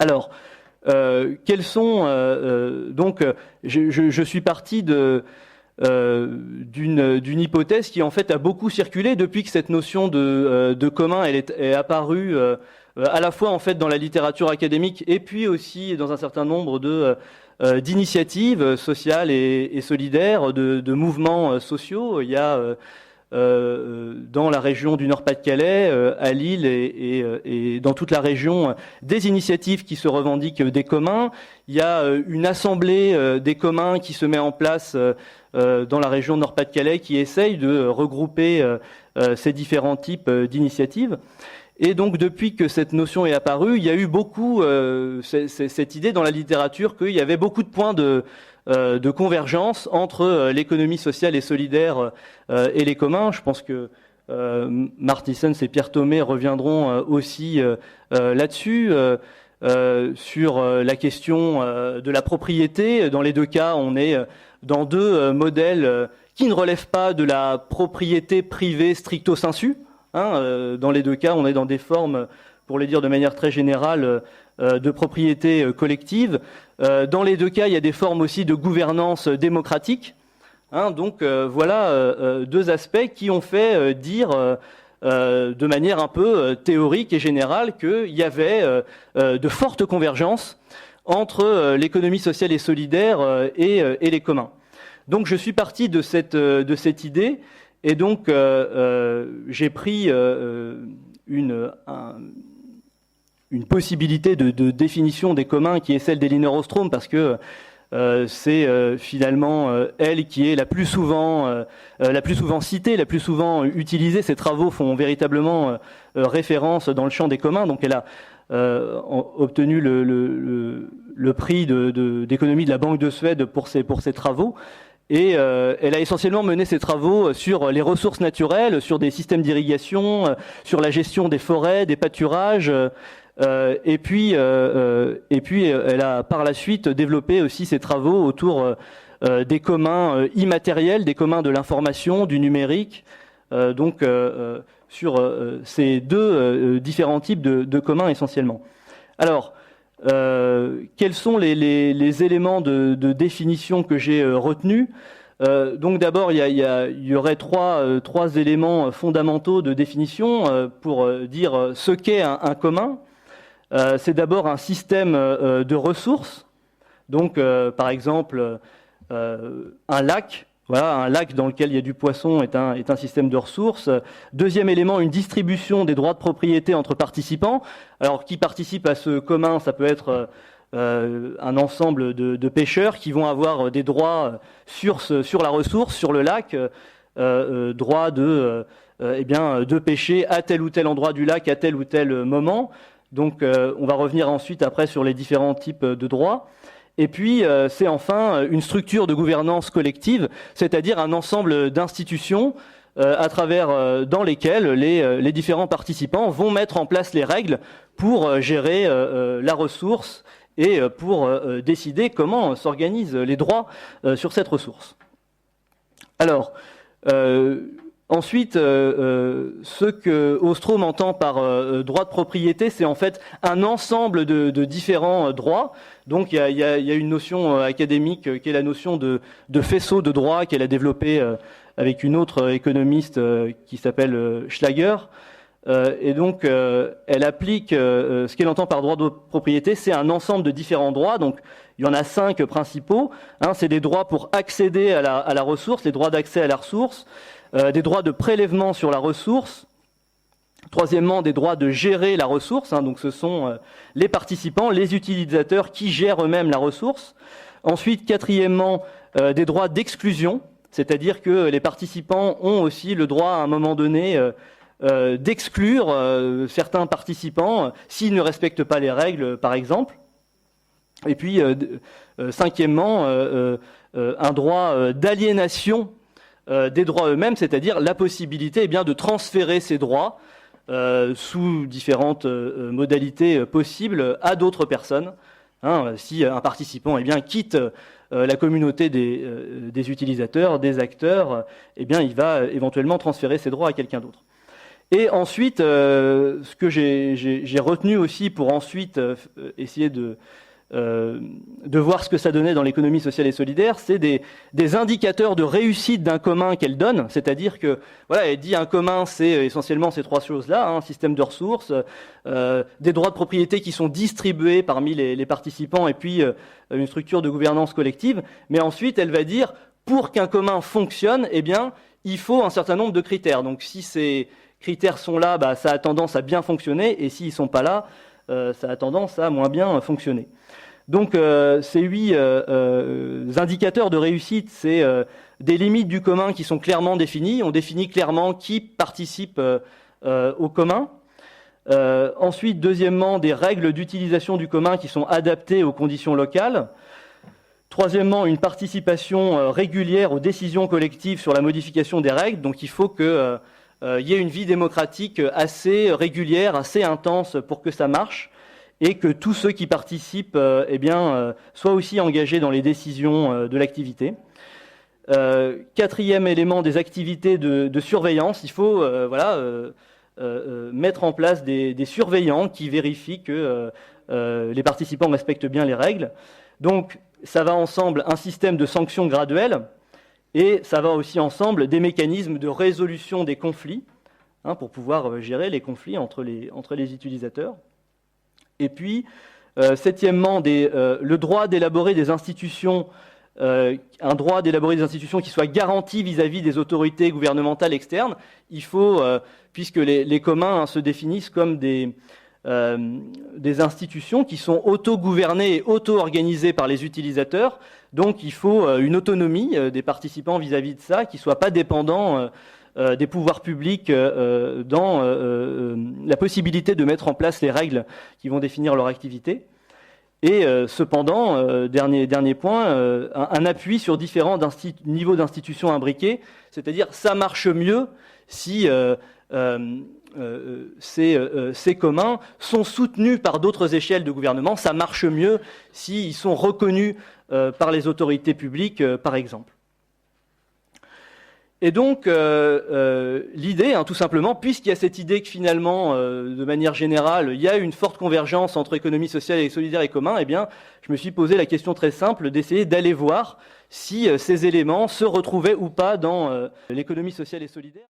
Alors, quels sont donc je suis parti d'une hypothèse qui en fait a beaucoup circulé depuis que cette notion de commun elle est apparue à la fois en fait dans la littérature académique et puis aussi dans un certain nombre d'initiatives sociales et solidaires, de mouvements sociaux. Il y a dans la région du Nord-Pas-de-Calais, à Lille et dans toute la région, des initiatives qui se revendiquent des communs. Il y a une assemblée des communs qui se met en place dans la région Nord-Pas-de-Calais qui essaye de regrouper ces différents types d'initiatives. Et donc, depuis que cette notion est apparue, il y a eu beaucoup cette idée dans la littérature qu'il y avait beaucoup de points de convergence entre l'économie sociale et solidaire et les communs. Je pense que Marc Thysens et Pierre Thomé reviendront aussi là-dessus. Sur la question de la propriété. Dans les deux cas, on est dans deux modèles qui ne relèvent pas de la propriété privée stricto sensu. Dans les deux cas, on est dans des formes, pour le dire de manière très générale, de propriété collective. Dans les deux cas, il y a des formes aussi de gouvernance démocratique. Donc voilà deux aspects qui ont fait dire de manière un peu théorique et générale qu'il y avait de fortes convergences entre l'économie sociale et solidaire et les communs. Donc je suis parti de cette idée. Et donc, j'ai pris une possibilité de définition des communs qui est celle d'Elinor Ostrom, parce que c'est finalement elle qui est la plus souvent citée, la plus souvent utilisée. Ses travaux font véritablement référence dans le champ des communs. Donc, elle a obtenu le prix d'économie de la Banque de Suède pour ses travaux. Et elle a essentiellement mené ses travaux sur les ressources naturelles, sur des systèmes d'irrigation, sur la gestion des forêts, des pâturages. Et puis, elle a par la suite développé aussi ses travaux autour des communs immatériels, des communs de l'information, du numérique. Donc, sur ces deux différents types de communs essentiellement. Alors, quels sont les éléments de définition que j'ai retenus? Donc d'abord, il y aurait trois éléments fondamentaux de définition pour dire ce qu'est un commun. C'est d'abord un système de ressources. Donc, par exemple, un lac. Voilà, un lac dans lequel il y a du poisson est un système de ressources. Deuxième élément, une distribution des droits de propriété entre participants. Alors, qui participent à ce commun, ça peut être un ensemble de pêcheurs qui vont avoir des droits sur la ressource, sur le lac, droit de pêcher à tel ou tel endroit du lac à tel ou tel moment. Donc, on va revenir ensuite après sur les différents types de droits. Et puis, c'est enfin une structure de gouvernance collective, c'est-à-dire un ensemble d'institutions dans lesquelles les différents participants vont mettre en place les règles pour gérer la ressource et pour décider comment s'organisent les droits sur cette ressource. Alors, ensuite, ce que Ostrom entend par droit de propriété, c'est en fait un ensemble de différents droits. Donc il y a une notion académique qui est la notion de faisceau de droit qu'elle a développée avec une autre économiste qui s'appelle Schlager. Et donc elle applique ce qu'elle entend par droit de propriété, c'est un ensemble de différents droits. Donc il y en a 5 principaux. C'est des droits pour accéder à la ressource, les droits d'accès à la ressource. Des droits de prélèvement sur la ressource. Troisièmement, des droits de gérer la ressource. Donc ce sont les participants, les utilisateurs qui gèrent eux-mêmes la ressource. Ensuite, quatrièmement, des droits d'exclusion, c'est-à-dire que les participants ont aussi le droit à un moment donné d'exclure certains participants s'ils ne respectent pas les règles, par exemple. Et puis, cinquièmement, un droit d'aliénation des droits eux-mêmes, c'est-à-dire la possibilité de transférer ces droits sous différentes modalités possibles à d'autres personnes. Si un participant quitte la communauté des utilisateurs, des acteurs, il va éventuellement transférer ses droits à quelqu'un d'autre. Et ensuite, ce que j'ai retenu aussi pour ensuite essayer de voir ce que ça donnait dans l'économie sociale et solidaire, c'est des indicateurs de réussite d'un commun qu'elle donne, c'est-à-dire que, voilà, elle dit un commun, c'est essentiellement ces trois choses-là, un système de ressources, des droits de propriété qui sont distribués parmi les participants, et puis une structure de gouvernance collective, mais ensuite, elle va dire, pour qu'un commun fonctionne, eh bien, il faut un certain nombre de critères. Donc, si ces critères sont là, bah, ça a tendance à bien fonctionner, et s'ils ne sont pas là, ça a tendance à moins bien fonctionner. Donc ces 8 indicateurs de réussite, c'est des limites du commun qui sont clairement définies. On définit clairement qui participe au commun. Ensuite, deuxièmement, des règles d'utilisation du commun qui sont adaptées aux conditions locales. Troisièmement, une participation régulière aux décisions collectives sur la modification des règles. Donc il faut qu'il y ait une vie démocratique assez régulière, assez intense pour que ça marche, et que tous ceux qui participent soient aussi engagés dans les décisions de l'activité. Quatrième élément, des activités de surveillance. Il faut mettre en place des surveillants qui vérifient que les participants respectent bien les règles. Donc ça va ensemble un système de sanctions graduelles, et ça va aussi ensemble des mécanismes de résolution des conflits, pour pouvoir gérer les conflits entre les utilisateurs. Et puis, septièmement, le droit d'élaborer des institutions, un droit d'élaborer des institutions qui soit garanti vis-à-vis des autorités gouvernementales externes. Il faut, puisque les communs se définissent comme des institutions qui sont auto-gouvernées et auto-organisées par les utilisateurs, donc il faut une autonomie des participants vis-à-vis de ça, qui ne soit pas dépendant des pouvoirs publics dans la possibilité de mettre en place les règles qui vont définir leur activité. Et cependant, dernier point, un appui sur différents niveaux d'institutions imbriquées, c'est-à-dire ça marche mieux si ces communs sont soutenus par d'autres échelles de gouvernement, ça marche mieux s'ils sont reconnus par les autorités publiques, par exemple. Et donc, l'idée, tout simplement, puisqu'il y a cette idée que finalement, de manière générale, il y a une forte convergence entre économie sociale et solidaire et commun, eh bien, je me suis posé la question très simple d'essayer d'aller voir si ces éléments se retrouvaient ou pas dans l'économie sociale et solidaire.